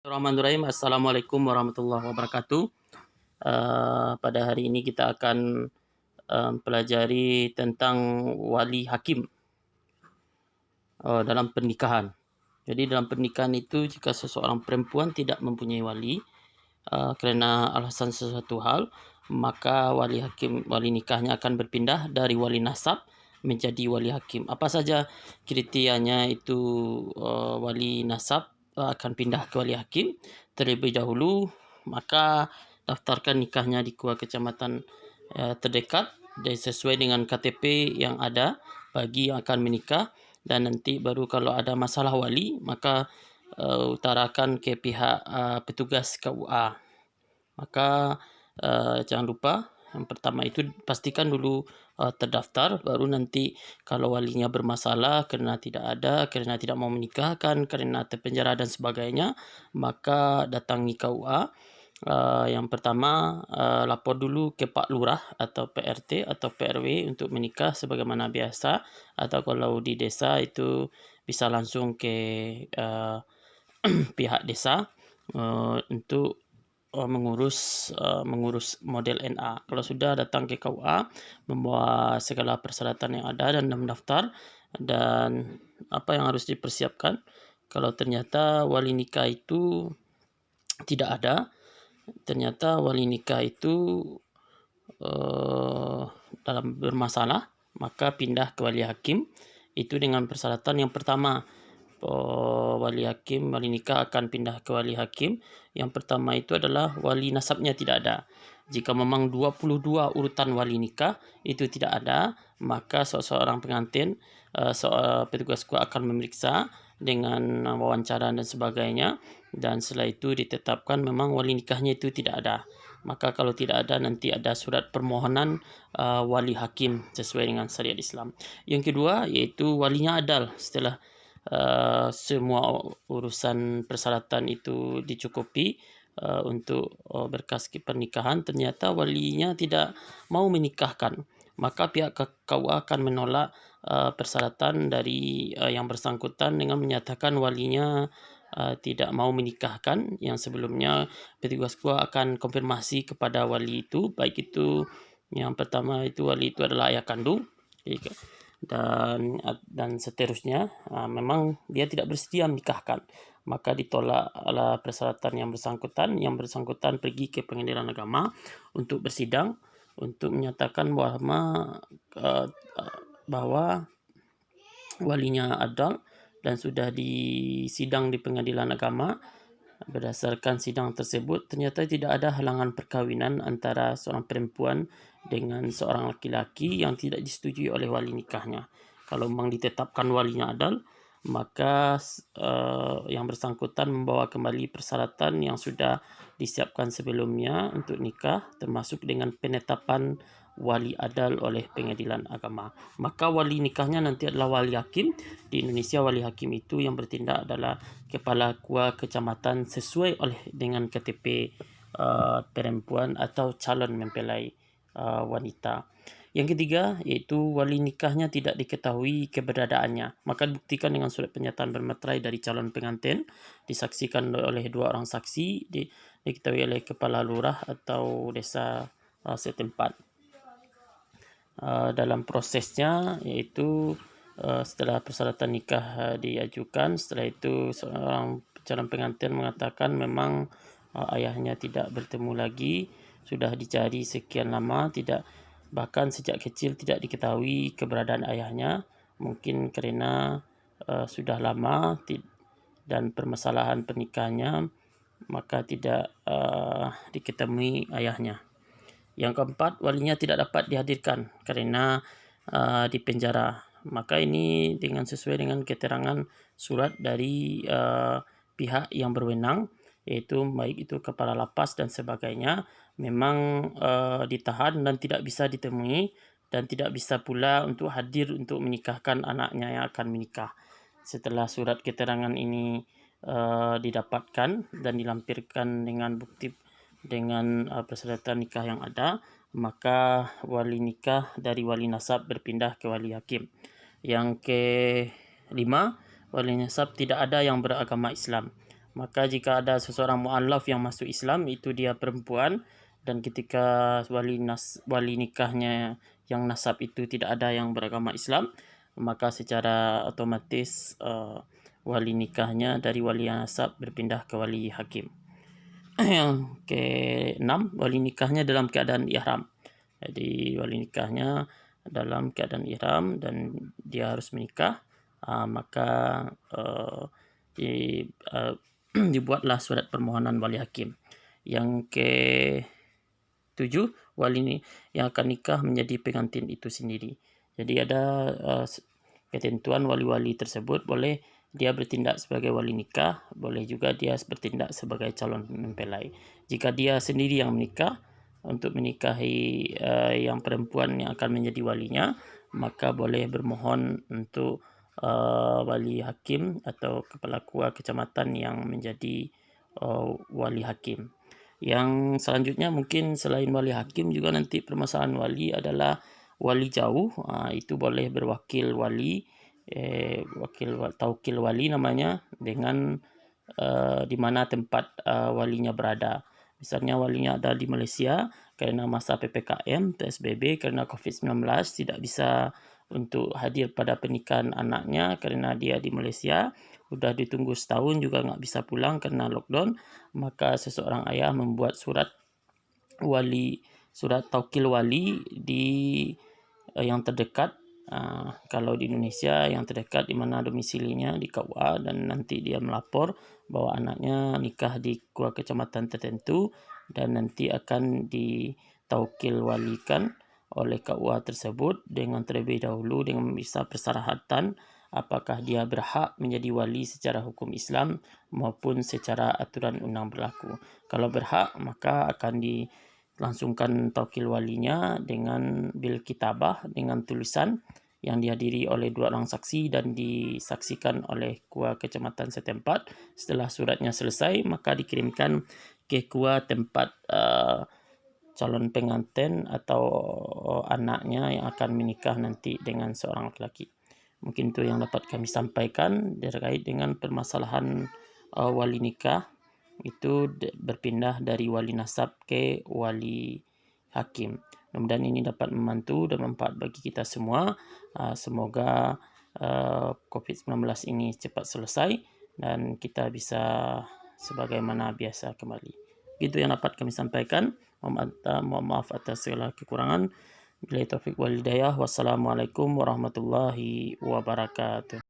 Bismillahirrahmanirrahim. Assalamualaikum warahmatullahi wabarakatuh. Pada hari ini kita akan pelajari tentang wali hakim dalam pernikahan. Jadi dalam pernikahan itu jika seseorang perempuan tidak mempunyai wali kerana alasan sesuatu hal, maka wali nikahnya akan berpindah dari wali nasab menjadi wali hakim. Apa saja kriterianya itu wali nasab akan pindah ke wali hakim. Terlebih dahulu, maka daftarkan nikahnya di KUA kecamatan terdekat dan sesuai dengan KTP yang ada bagi yang akan menikah, dan nanti baru kalau ada masalah wali maka utarakan ke pihak petugas KUA. Maka jangan lupa yang pertama itu pastikan dulu terdaftar, baru nanti kalau walinya bermasalah kerana tidak mau menikahkan, kerana terpenjara dan sebagainya, maka datangi KUA. Yang pertama, lapor dulu ke Pak Lurah atau PRT atau PRW untuk menikah sebagaimana biasa, atau kalau di desa itu bisa langsung ke pihak desa untuk mengurus model NA. Kalau sudah datang ke KUA membawa segala persyaratan yang ada dan mendaftar, dan apa yang harus dipersiapkan kalau ternyata wali nikah itu tidak ada, ternyata wali nikah itu dalam bermasalah, maka pindah ke wali hakim. Itu dengan persyaratan yang pertama, wali nikah akan pindah ke wali hakim. Yang pertama itu adalah wali nasabnya tidak ada. Jika memang 22 urutan wali nikah itu tidak ada, maka seorang pengantin, petugas KUA akan memeriksa dengan wawancara dan sebagainya, dan setelah itu ditetapkan memang wali nikahnya itu tidak ada. Maka kalau tidak ada, nanti ada surat permohonan wali hakim sesuai dengan syariat Islam. Yang kedua iaitu walinya adal. Setelah semua urusan persyaratan itu dicukupi untuk berkas pernikahan, ternyata walinya tidak mau menikahkan, maka pihak KUA akan menolak persyaratan dari yang bersangkutan dengan menyatakan walinya tidak mau menikahkan. Yang sebelumnya petugas KUA akan konfirmasi kepada wali itu, baik itu yang pertama itu wali itu adalah ayah kandung dan seterusnya, memang dia tidak bersedia menikahkan, maka ditolak persyaratan yang bersangkutan pergi ke pengadilan agama untuk bersidang untuk menyatakan bahwa walinya adal dan sudah disidang di pengadilan agama. Berdasarkan sidang tersebut, ternyata tidak ada halangan perkahwinan antara seorang perempuan dengan seorang laki-laki yang tidak disetujui oleh wali nikahnya. Kalau memang ditetapkan walinya adal, maka yang bersangkutan membawa kembali persyaratan yang sudah disiapkan sebelumnya untuk nikah, termasuk dengan penetapan wali adal oleh pengadilan agama. Maka wali nikahnya nanti adalah wali hakim. Di Indonesia wali hakim itu yang bertindak adalah kepala KUA kecamatan sesuai dengan KTP perempuan atau calon mempelai wanita. Yang ketiga iaitu wali nikahnya tidak diketahui keberadaannya, maka dibuktikan dengan surat pernyataan bermeterai dari calon pengantin, disaksikan oleh 2 orang saksi, diketahui oleh kepala lurah atau desa setempat. Dalam prosesnya iaitu setelah persyaratan nikah diajukan, setelah itu seorang calon pengantin mengatakan memang ayahnya tidak bertemu lagi, sudah dicari sekian lama, bahkan sejak kecil tidak diketahui keberadaan ayahnya, mungkin kerana sudah lama dan permasalahan pernikahannya, maka tidak diketahui ayahnya. Yang keempat, walinya tidak dapat dihadirkan kerana di penjara. Maka ini sesuai dengan keterangan surat dari pihak yang berwenang, iaitu baik itu kepala lapas dan sebagainya, memang ditahan dan tidak bisa ditemui, dan tidak bisa pula untuk hadir untuk menikahkan anaknya yang akan menikah. Setelah surat keterangan ini didapatkan dan dilampirkan dengan bukti dengan persyaratan nikah yang ada, maka wali nikah dari wali nasab berpindah ke wali hakim. Yang kelima, wali nasab tidak ada yang beragama Islam. Maka jika ada seseorang mu'allaf yang masuk Islam, itu dia perempuan, dan ketika wali nikahnya yang nasab itu tidak ada yang beragama Islam, maka secara otomatis wali nikahnya dari wali nasab berpindah ke wali hakim. Yang ke-6, wali nikahnya dalam keadaan ihram. Jadi wali nikahnya dalam keadaan ihram dan dia harus menikah, maka dibuatlah surat permohonan wali hakim. Yang ke-7, wali yang akan nikah menjadi pengantin itu sendiri. Jadi ada ketentuan wali-wali tersebut, boleh dia bertindak sebagai wali nikah, boleh juga dia bertindak sebagai calon mempelai. Jika dia sendiri yang menikah untuk menikahi yang perempuan yang akan menjadi walinya, maka boleh bermohon untuk wali hakim atau kepala KUA kecamatan yang menjadi wali hakim. Yang selanjutnya mungkin selain wali hakim juga nanti permasalahan wali adalah wali jauh. Itu boleh berwakil wali, taukil wali namanya, dengan di mana tempat walinya berada. Misalnya walinya ada di Malaysia, karena masa PPKM, PSBB, karena COVID-19 tidak bisa untuk hadir pada pernikahan anaknya karena dia di Malaysia, udah ditunggu setahun juga nggak bisa pulang karena lockdown, maka seseorang ayah membuat surat taukil wali di yang terdekat. Kalau di Indonesia yang terdekat di mana domisilinya di KUA, dan nanti dia melapor bahwa anaknya nikah di KUA kecamatan tertentu dan nanti akan ditaukil walikan oleh KUA tersebut dengan terlebih dahulu dengan memeriksa persyaratan apakah dia berhak menjadi wali secara hukum Islam maupun secara aturan undang berlaku. Kalau berhak, maka akan dilangsungkan taukil walinya dengan bil kitabah, dengan tulisan yang dihadiri oleh 2 orang saksi dan disaksikan oleh KUA kecamatan setempat. Setelah suratnya selesai, maka dikirimkan ke KUA tempat calon pengantin atau anaknya yang akan menikah nanti dengan seorang laki-laki. Mungkin itu yang dapat kami sampaikan terkait dengan permasalahan wali nikah itu berpindah dari wali nasab ke wali hakim. Mudah-mudahan ini dapat membantu dan bermanfaat bagi kita semua. Semoga COVID-19 ini cepat selesai dan kita bisa sebagaimana biasa kembali. Itu yang dapat kami sampaikan. Mohon maaf atas segala kekurangan. Billahi taufiq wal hidayah. Wassalamualaikum warahmatullahi wabarakatuh.